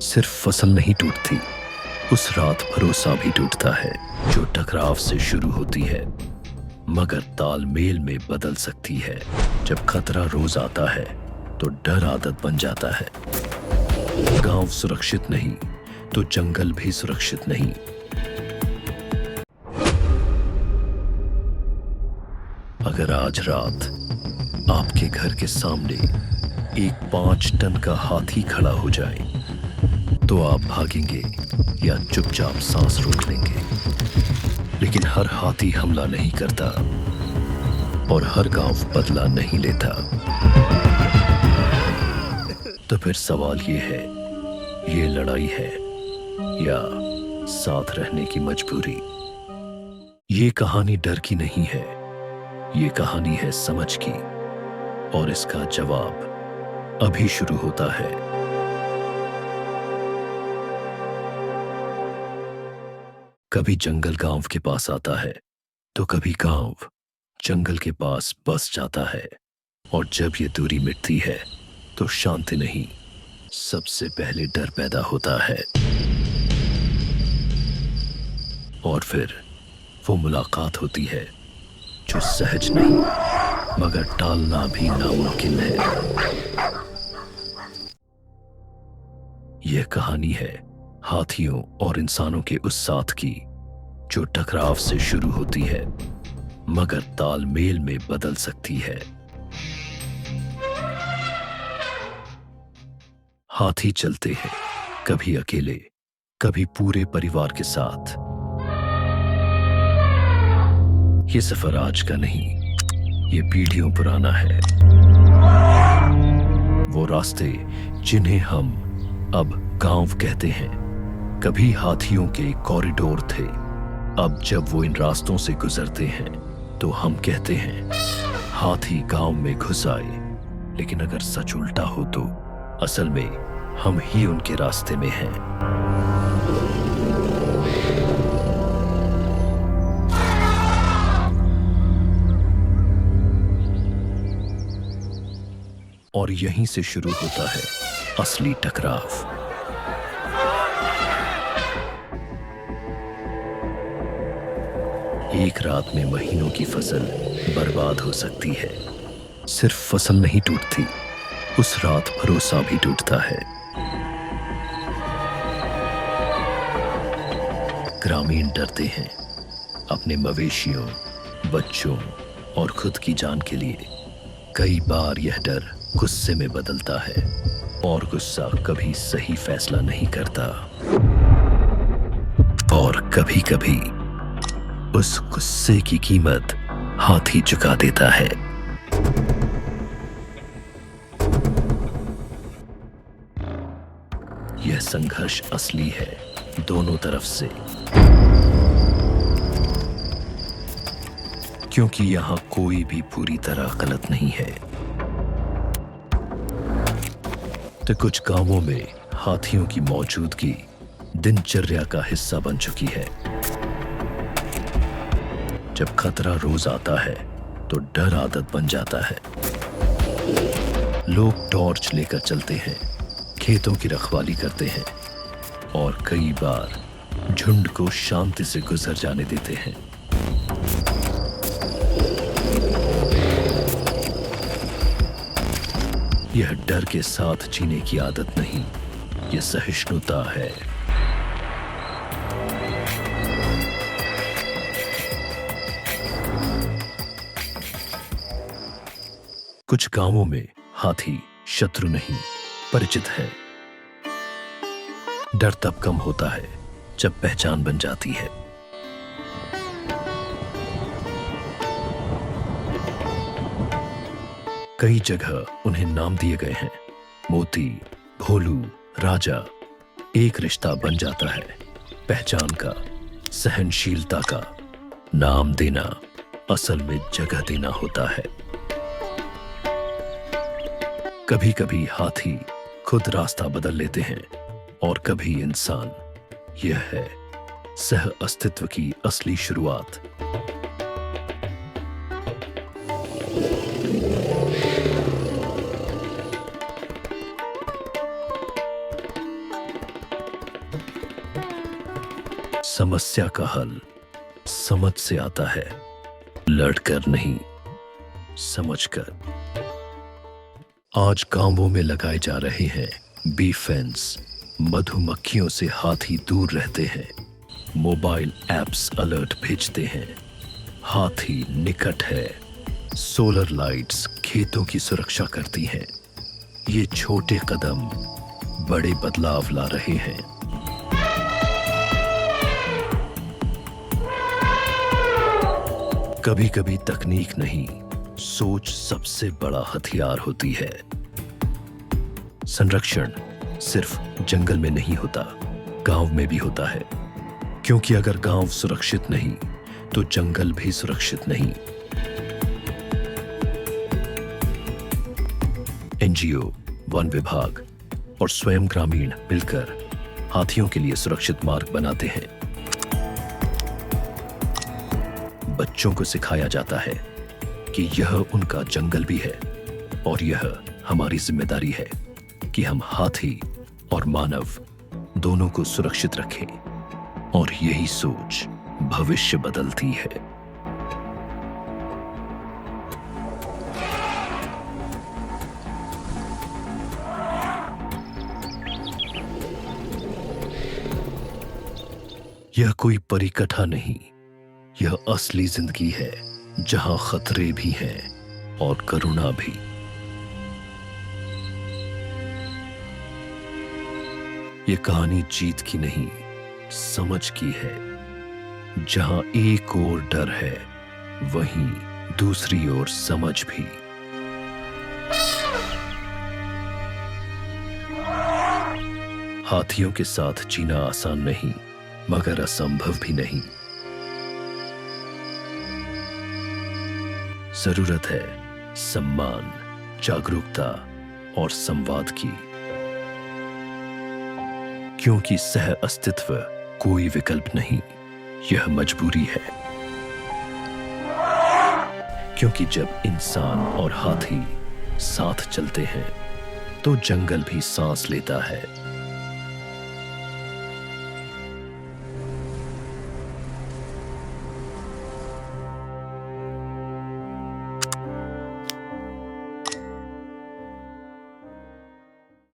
सिर्फ फसल नहीं टूटती, उस रात भरोसा भी टूटता है जो टकराव से शुरू होती है मगर तालमेल में बदल सकती है। जब खतरा रोज आता है तो डर आदत बन जाता है। गांव सुरक्षित नहीं तो जंगल भी सुरक्षित नहीं। अगर आज रात आपके घर के सामने एक 5 टन का हाथी खड़ा हो जाए तो आप भागेंगे या चुपचाप सांस रोक लेंगे। लेकिन हर हाथी हमला नहीं करता और हर गांव बदला नहीं लेता। तो फिर सवाल ये है, ये लड़ाई है या साथ रहने की मजबूरी? ये कहानी डर की नहीं है, ये कहानी है समझ की, और इसका जवाब अभी शुरू होता है। कभी जंगल गांव के पास आता है तो कभी गांव जंगल के पास बस जाता है, और जब ये दूरी मिटती है तो शांति नहीं, सबसे पहले डर पैदा होता है। और फिर वो मुलाकात होती है जो सहज नहीं मगर टालना भी नामुमकिन है। यह कहानी है हाथियों और इंसानों के उस साथ की जो टकराव से शुरू होती है मगर तालमेल में बदल सकती है। हाथी चलते हैं, कभी अकेले, कभी पूरे परिवार के साथ। ये सफर आज का नहीं, ये पीढ़ियों पुराना है। वो रास्ते जिन्हें हम अब गांव कहते हैं, कभी हाथियों के कॉरिडोर थे। अब जब वो इन रास्तों से गुजरते हैं तो हम कहते हैं हाथी गांव में घुस आए। लेकिन अगर सच उल्टा हो तो असल में हम ही उनके रास्ते में हैं। और यहीं से शुरू होता है असली टकराव। एक रात में महीनों की फसल बर्बाद हो सकती है। सिर्फ फसल नहीं टूटती, उस रात भरोसा भी टूटता है। ग्रामीण डरते हैं अपने मवेशियों, बच्चों और खुद की जान के लिए। कई बार यह डर गुस्से में बदलता है और गुस्सा कभी सही फैसला नहीं करता। और कभी-कभी उस गुस्से की कीमत हाथी चुका देता है। यह संघर्ष असली है, दोनों तरफ से। क्योंकि यहां कोई भी पूरी तरह गलत नहीं है। तो कुछ गांवों में हाथियों की मौजूदगी दिनचर्या का हिस्सा बन चुकी है। जब खतरा रोज आता है तो डर आदत बन जाता है। लोग टॉर्च लेकर चलते हैं, खेतों की रखवाली करते हैं और कई बार झुंड को शांति से गुजर जाने देते हैं। यह डर के साथ जीने की आदत नहीं, यह सहिष्णुता है। कुछ गांवों में हाथी शत्रु नहीं, परिचित है। डर तब कम होता है जब पहचान बन जाती है। कई जगह उन्हें नाम दिए गए हैं, मोती, भोलू, राजा। एक रिश्ता बन जाता है, पहचान का, सहनशीलता का। नाम देना असल में जगह देना होता है। कभी कभी हाथी खुद रास्ता बदल लेते हैं और कभी इंसान। यह है सह अस्तित्व की असली शुरुआत। समस्या का हल समझ से आता है, लड़कर नहीं, समझकर। आज गांवों में लगाए जा रहे हैं बी फेंस। मधुमक्खियों से हाथी दूर रहते हैं। मोबाइल ऐप्स अलर्ट भेजते हैं, हाथी निकट है। सोलर लाइट्स खेतों की सुरक्षा करती हैं। ये छोटे कदम बड़े बदलाव ला रहे हैं। कभी कभी तकनीक नहीं, सोच सबसे बड़ा हथियार होती है। संरक्षण सिर्फ जंगल में नहीं होता, गांव में भी होता है। क्योंकि अगर गांव सुरक्षित नहीं तो जंगल भी सुरक्षित नहीं। एनजीओ, वन विभाग और स्वयं ग्रामीण मिलकर हाथियों के लिए सुरक्षित मार्ग बनाते हैं। बच्चों को सिखाया जाता है कि यह उनका जंगल भी है और यह हमारी जिम्मेदारी है कि हम हाथी और मानव दोनों को सुरक्षित रखें। और यही सोच भविष्य बदलती है। यह कोई परिकथा नहीं, यह असली जिंदगी है, जहां खतरे भी हैं और करुणा भी। यह कहानी जीत की नहीं, समझ की है। जहां एक ओर डर है, वहीं दूसरी ओर समझ भी। हाथियों के साथ जीना आसान नहीं, मगर असंभव भी नहीं। जरूरत है सम्मान, जागरूकता और संवाद की। क्योंकि सह अस्तित्व कोई विकल्प नहीं, यह मजबूरी है। क्योंकि जब इंसान और हाथी साथ चलते हैं तो जंगल भी सांस लेता है।